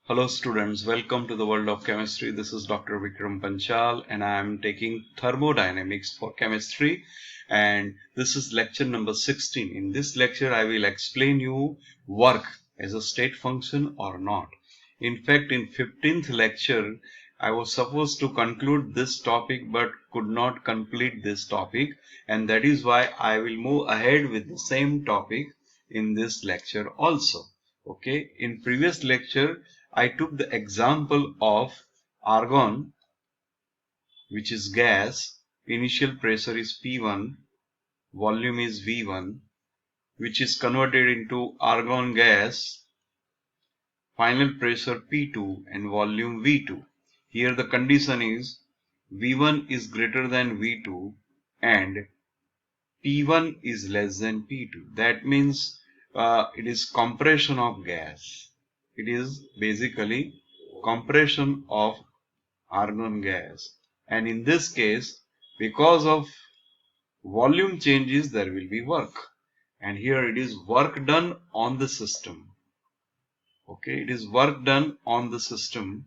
Hello students, welcome to the world of chemistry. This is Dr. Vikram Panchal and I am taking thermodynamics for chemistry, and this is lecture number 16. In this lecture I will explain you work as a state function or not. In fact, in 15th lecture I was supposed to conclude this topic but could not complete this topic, and that is why I will move ahead with the same topic in this lecture also. Okay, in previous lecture I took the example of argon, which is gas. Initial pressure is P1, volume is V1, which is converted into argon gas, final pressure P2 and volume V2. Here the condition is V1 is greater than V2 and P1 is less than P2. That means it is compression of gas. It is basically compression of argon gas, and in this case, because of volume changes, there will be work, and here it is work done on the system. Okay, it is work done on the system.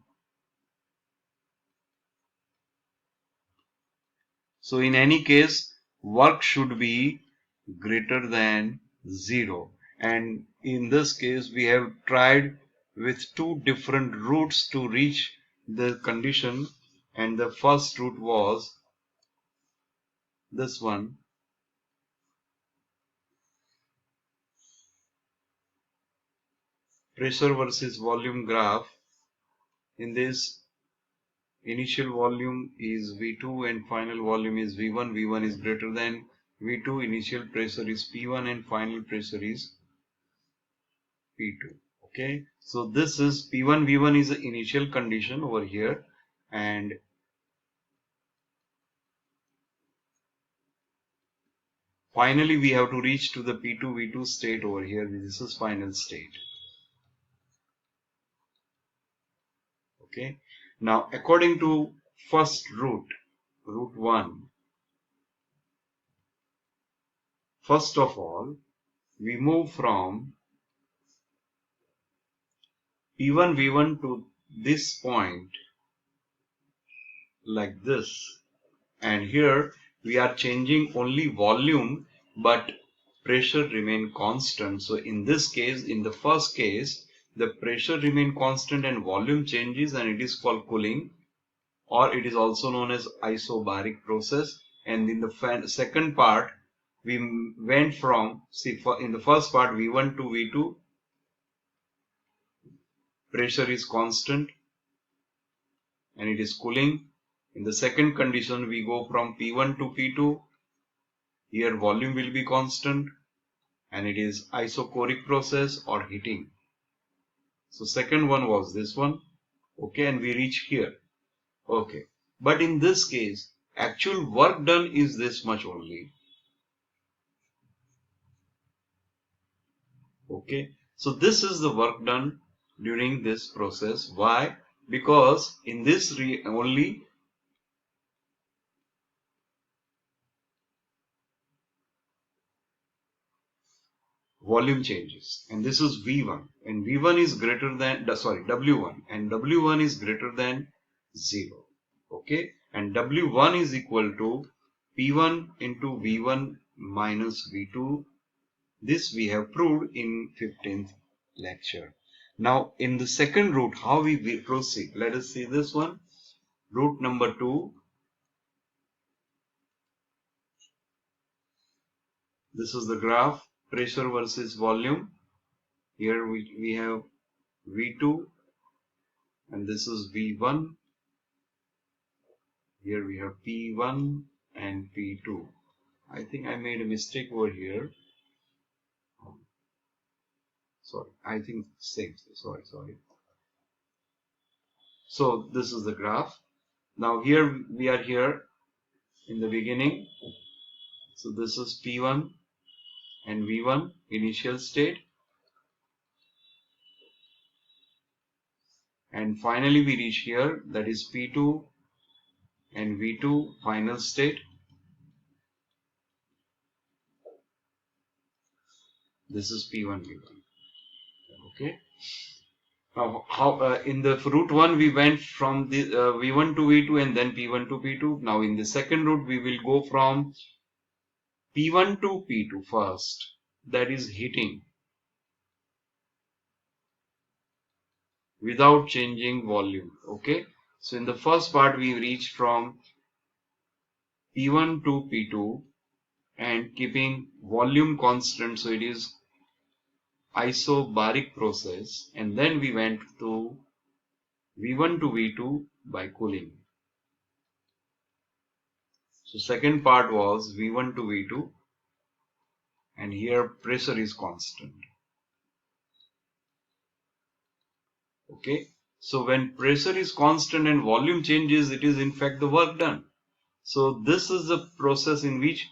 So in any case, work should be greater than 0, and in this case we have tried with two different routes to reach the condition, and the first route was this one. Pressure versus volume graph. In this, initial volume is V2 and final volume is V1. V1 is greater than V2. Initial pressure is P1 and final pressure is P2. Okay, so this is P1 V1 is the initial condition over here, and finally we have to reach to the P2 V2 state over here. This is final state. Okay, now according to first route 1, first of all we move from P1 V1 to this point like this, and here we are changing only volume but pressure remain constant. So in this case, in the first case, the pressure remain constant and volume changes, and it is called cooling, or it is also known as isobaric process. And in the second part we went from, in the first part V1 to V2, pressure is constant and it is cooling. In the second condition, we go from P1 to P2. Here volume will be constant and it is isochoric process or heating. So second one was this one. Okay, and we reach here. Okay, but in this case, actual work done is this much only. Okay, so this is the work done during this process. Why? Because in this only volume changes, and this is V1, and V1 is greater than W1, and W1 is greater than 0. Okay, and W1 is equal to P1 into V1 minus V2. This we have proved in 15th lecture. Now in the second route, how we will proceed? Let us see this one. Route number 2. This is the graph, pressure versus volume. Here we have V2 and this is V1. Here we have P1 and P2. I think I made a mistake over here. Sorry, I think same. Sorry. So this is the graph. Now here we are here in the beginning. So this is P1 and V1 initial state. And finally we reach here, that is P2 and V2 final state. This is P1 V1. Okay. Now, how in the route 1 we went from the V1 to V2 and then P1 to P2. Now in the second route we will go from P1 to P2 first. That is heating without changing volume. Okay. So in the first part we reached from P1 to P2 and keeping volume constant. So it is isobaric process, and then we went to V1 to V2 by cooling. So second part was V1 to V2, and here pressure is constant. Okay, so when pressure is constant and volume changes, it is in fact the work done. So this is the process in which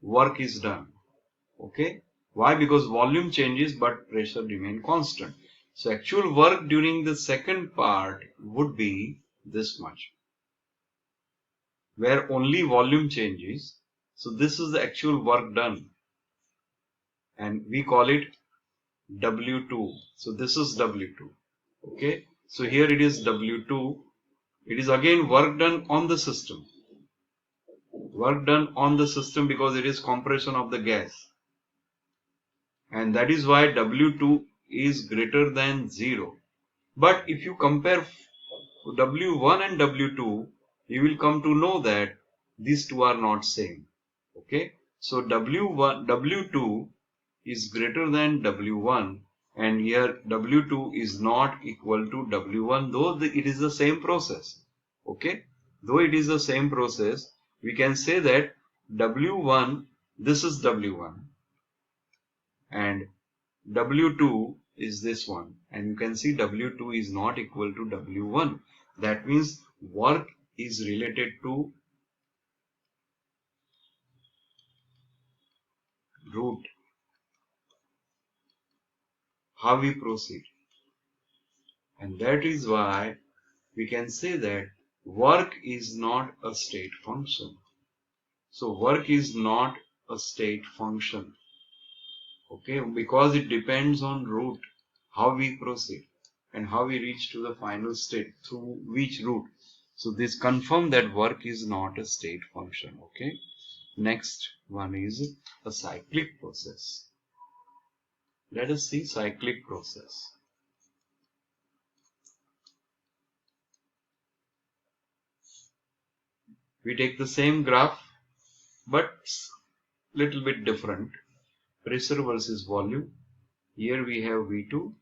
work is done. Okay, why? Because volume changes but pressure remain constant. So actual work during the second part would be this much, where only volume changes. So this is the actual work done, and we call it W2. So this is W2. Okay, so here it is W2. It is again work done on the system. Work done on the system because it is compression of the gas. And that is why W2 is greater than 0. But if you compare W1 and W2, you will come to know that these two are not same. Okay, so W2 is greater than W1, and here W2 is not equal to W1, though it is the same process. Okay, though it is the same process, we can say that W1, this is W1, and W2 is this one, and you can see W2 is not equal to W1. That means work is related to route, how we proceed, and that is why we can say that work is not a state function. So work is not a state function, okay, because it depends on route, how we proceed and how we reach to the final state through which route. So this confirm that work is not a state function. Okay, next one is a cyclic process. Let us see cyclic process. We take the same graph but little bit different. Pressure versus volume. Here we have V2,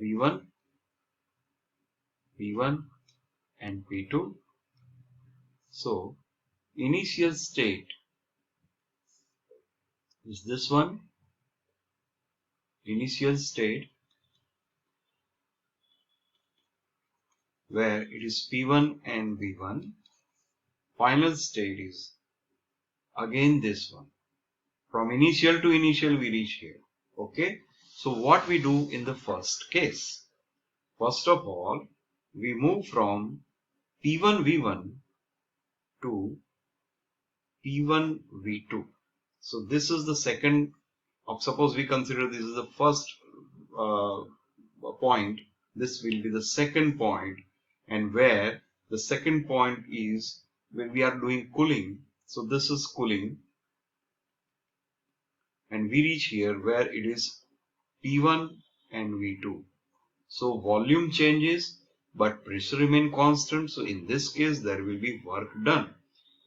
V1, P1 and P2. So initial state is this one, initial state, where it is P1 and V1. Final state is again this one. From initial to initial we reach here. Okay, so what we do in the first case? First of all, we move from P1 V1 to P1 V2. So this is the second. Suppose we consider this is the first point. This will be the second point, and where the second point is when we are doing cooling. So this is cooling, and we reach here where it is P1 and V2. So volume changes but pressure remain constant. So in this case there will be work done.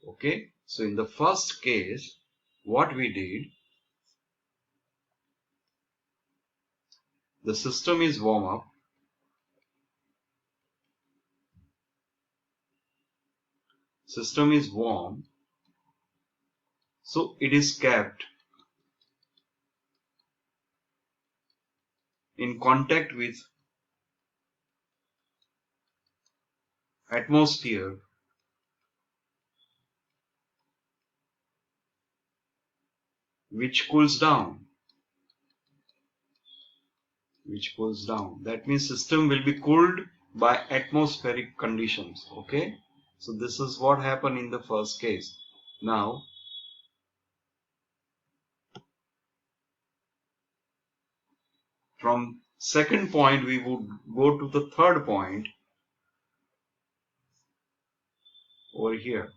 Okay, so in the first case what we did, the system is warm up, system is warm, so it is kept in contact with atmosphere, which cools down, that means system will be cooled by atmospheric conditions. Okay, so this is what happened in the first case. Now from second point, we would go to the third point over here.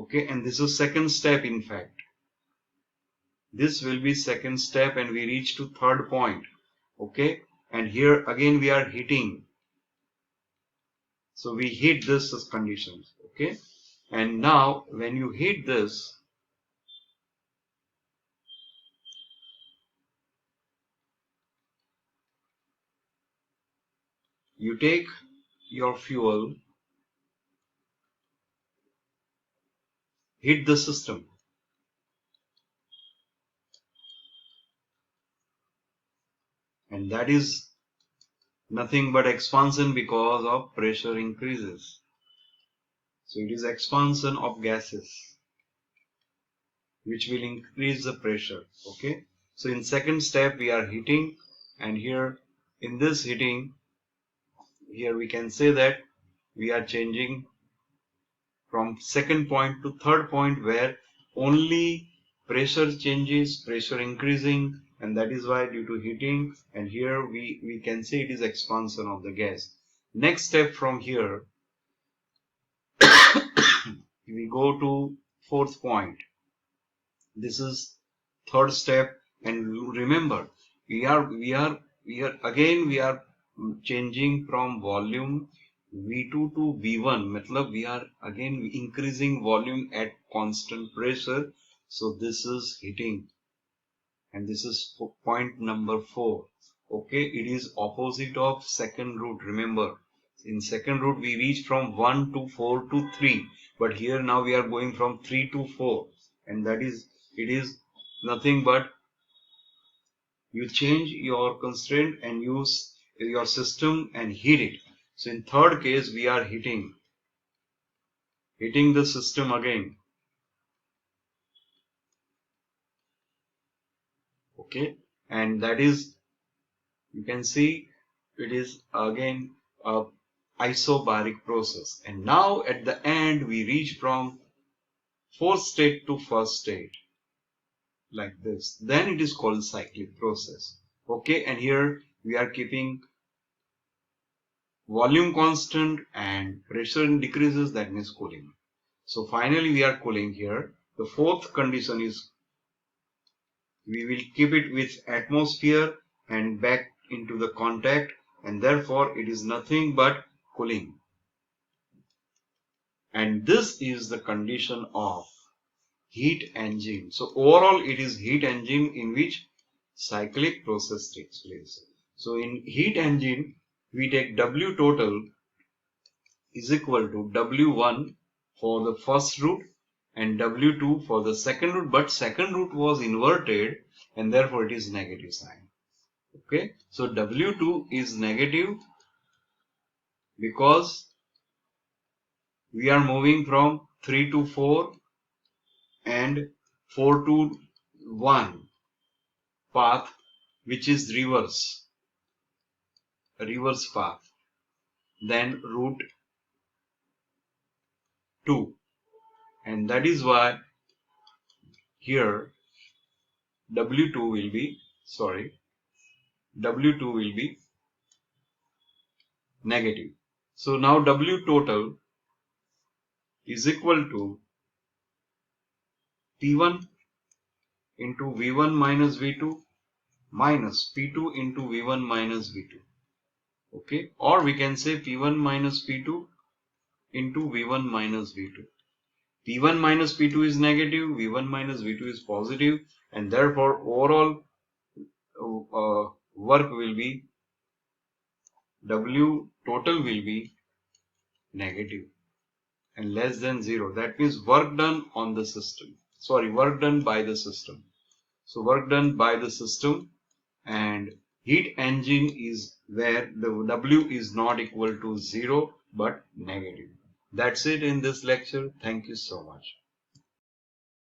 Okay, and this is second step. In fact, this will be second step, and we reach to third point. Okay, and here again we are heating. So we heat this as conditions. Okay, and now when you heat this, you take your fuel, heat the system, and that is nothing but expansion because of pressure increases. So it is expansion of gases which will increase the pressure. Okay, so in second step we are heating, and here in this heating, here we can say that we are changing from second point to third point, where only pressure changes, pressure increasing, and that is why due to heating, and here we can say it is expansion of the gas. Next step from here, we go to fourth point. This is third step, and remember, we are changing from volume V2 to V1. Matlab we are again increasing volume at constant pressure. So this is heating, and this is point number 4. Okay, it is opposite of second root. Remember, in second root we reach from 1 to 4 to 3, but here now we are going from 3 to 4, and that is, it is nothing but you change your constraint and use your system and heat it. So in third case we are heating the system again. Okay, and that is, you can see it is again a isobaric process, and now at the end we reach from fourth state to first state like this. Then it is called cyclic process. Okay, and here we are keeping volume constant and pressure decreases, that means cooling. So finally we are cooling here. The fourth condition is we will keep it with atmosphere and back into the contact, and therefore it is nothing but cooling. And this is the condition of heat engine. So overall it is heat engine in which cyclic process takes place. So in heat engine we take W total is equal to W1 for the first root and W2 for the second root, but second root was inverted and therefore it is negative sign. Okay, so W2 is negative because we are moving from 3 to 4 and 4 to 1 path, which is reverse path, then root 2, and that is why here W2 will be negative. So now W total is equal to P1 into V1 minus V2 minus P2 into V1 minus V2. Okay, or we can say P1 minus P2 into V1 minus V2. P1 minus P2 is negative, V1 minus V2 is positive, and therefore overall work will be, W total will be negative and less than 0. That means work done on the system. Work done by the system. So work done by the system, and heat engine is where the W is not equal to 0 but negative. That's it in this lecture. Thank you so much.